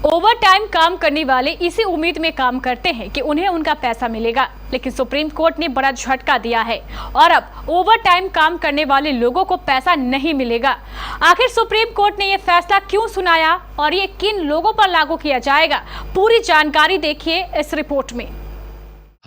Over time काम करने वाले इसी उम्मीद में काम करते हैं कि उन्हें उनका पैसा मिलेगा, लेकिन सुप्रीम कोर्ट ने बड़ा झटका दिया है और अब ओवर टाइम काम करने वाले लोगों को पैसा नहीं मिलेगा। आखिर सुप्रीम कोर्ट ने यह फैसला क्यों सुनाया और ये किन लोगों पर लागू किया जाएगा, पूरी जानकारी देखिए इस रिपोर्ट में।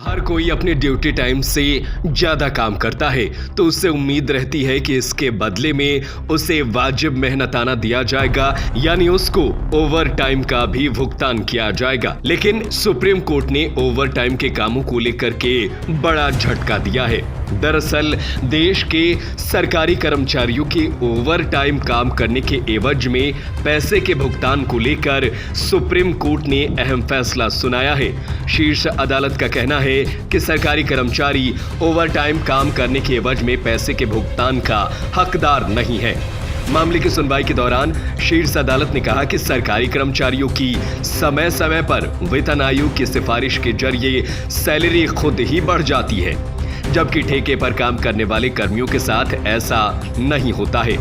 हर कोई अपने ड्यूटी टाइम से ज्यादा काम करता है तो उससे उम्मीद रहती है कि इसके बदले में उसे वाजिब मेहनताना दिया जाएगा, यानी उसको ओवर टाइम का भी भुगतान किया जाएगा। लेकिन सुप्रीम कोर्ट ने ओवर टाइम के कामों को लेकर के बड़ा झटका दिया है। दरअसल देश के सरकारी कर्मचारियों के ओवर टाइम काम करने के एवज में पैसे के भुगतान को लेकर सुप्रीम कोर्ट ने अहम फैसला सुनाया है। शीर्ष अदालत का कहना है कि सरकारी कर्मचारी ओवर टाइम काम करने के एवज में पैसे के भुगतान का हकदार नहीं है। मामले की सुनवाई के दौरान शीर्ष अदालत ने कहा कि सरकारी कर्मचारियों की समय समय पर वेतन आयोग की सिफारिश के जरिए सैलरी खुद ही बढ़ जाती है, जबकि ठेके पर काम करने वाले कर्मियों के साथ ऐसा नहीं होता है।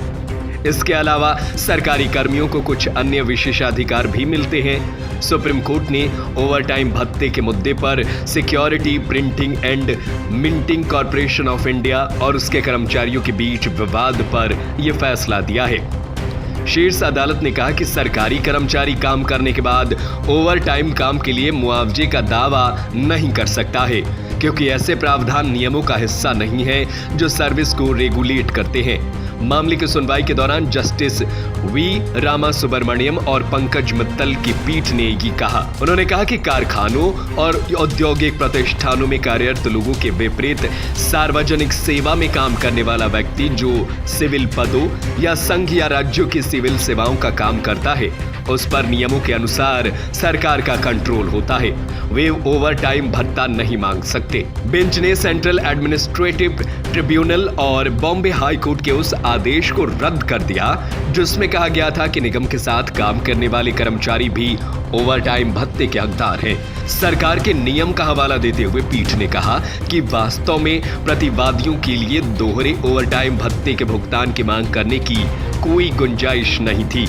इसके अलावा सरकारी कर्मियों को कुछ अन्य विशेषाधिकार भी मिलते हैं। सुप्रीम कोर्ट ने ओवरटाइम भत्ते के मुद्दे पर security printing and minting corporation of India और उसके कर्मचारियों के बीच विवाद पर यह फैसला दिया है। शीर्ष अदालत ने कहा कि सरकारी कर्मचारी काम करने के बाद ओवर टाइम काम के लिए मुआवजे का दावा नहीं कर सकता है, क्योंकि ऐसे प्रावधान नियमों का हिस्सा नहीं है जो सर्विस को रेगुलेट करते हैं। मामले की सुनवाई के दौरान जस्टिस वी रामा सुब्रमण्यम और पंकज मित्तल की पीठ ने ये कहा। उन्होंने कहा कि कारखानों और औद्योगिक प्रतिष्ठानों में कार्यरत लोगों के विपरीत सार्वजनिक सेवा में काम करने वाला व्यक्ति जो सिविल पदों या संघ या राज्यों की सिविल सेवाओं का काम करता है, उस पर नियमों के अनुसार सरकार का कंट्रोल होता है। वे ओवर टाइम भत्ता नहीं मांग सकते। बेंच ने सेंट्रल एडमिनिस्ट्रेटिव ट्रिब्यूनल और बॉम्बे हाई कोर्ट के उस आदेश को रद्द कर दिया जिसमें कहा गया था कि निगम के साथ काम करने वाले कर्मचारी भी ओवर टाइम भत्ते के हकदार हैं। सरकार के नियम का हवाला देते हुए पीठ ने कहा कि वास्तव में प्रतिवादियों के लिए दोहरे ओवर टाइम भत्ते के भुगतान की मांग करने की कोई गुंजाइश नहीं थी।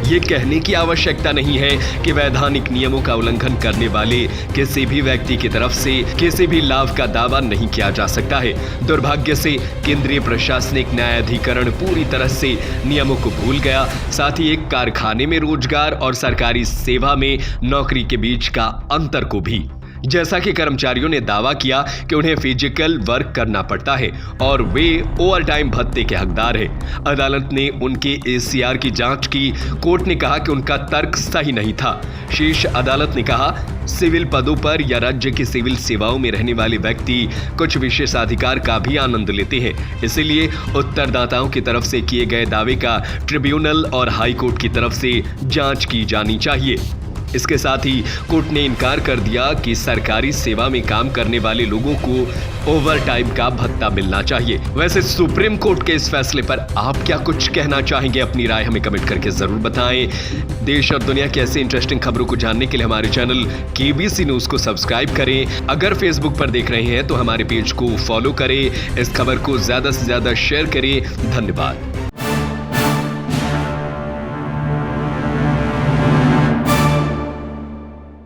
ये कहने की आवश्यकता नहीं है कि वैधानिक नियमों का उल्लंघन करने वाले किसी भी व्यक्ति की तरफ से किसी भी लाभ का दावा नहीं किया जा सकता है। दुर्भाग्य से केंद्रीय प्रशासनिक न्यायाधिकरण पूरी तरह से नियमों को भूल गया, साथ ही एक कारखाने में रोजगार और सरकारी सेवा में नौकरी के बीच का अंतर को भी। जैसा कि कर्मचारियों ने दावा किया कि उन्हें फिजिकल वर्क करना पड़ता है और वे ओवर टाइम भत्ते के हकदार हैं। अदालत ने उनके एसीआर की जांच की। कोर्ट ने कहा कि उनका तर्क सही नहीं था। शीर्ष अदालत ने कहा, सिविल पदों पर या राज्य की सिविल सेवाओं में रहने वाले व्यक्ति कुछ विशेषाधिकार का भी आनंद लेते हैं, इसलिए उत्तरदाताओं की तरफ से किए गए दावे का ट्रिब्यूनल और हाई कोर्ट की तरफ से जांच की जानी चाहिए। इसके साथ ही कोर्ट ने इनकार कर दिया कि सरकारी सेवा में काम करने वाले लोगों को ओवर टाइम का भत्ता मिलना चाहिए। वैसे सुप्रीम कोर्ट के इस फैसले पर आप क्या कुछ कहना चाहेंगे? अपनी राय हमें कमेंट करके जरूर बताएं। देश और दुनिया की ऐसी इंटरेस्टिंग खबरों को जानने के लिए हमारे चैनल केबीसी न्यूज को सब्सक्राइब करें। अगर फेसबुक पर देख रहे हैं तो हमारे पेज को फॉलो करें। इस खबर को ज्यादा से ज्यादा शेयर करें। धन्यवाद।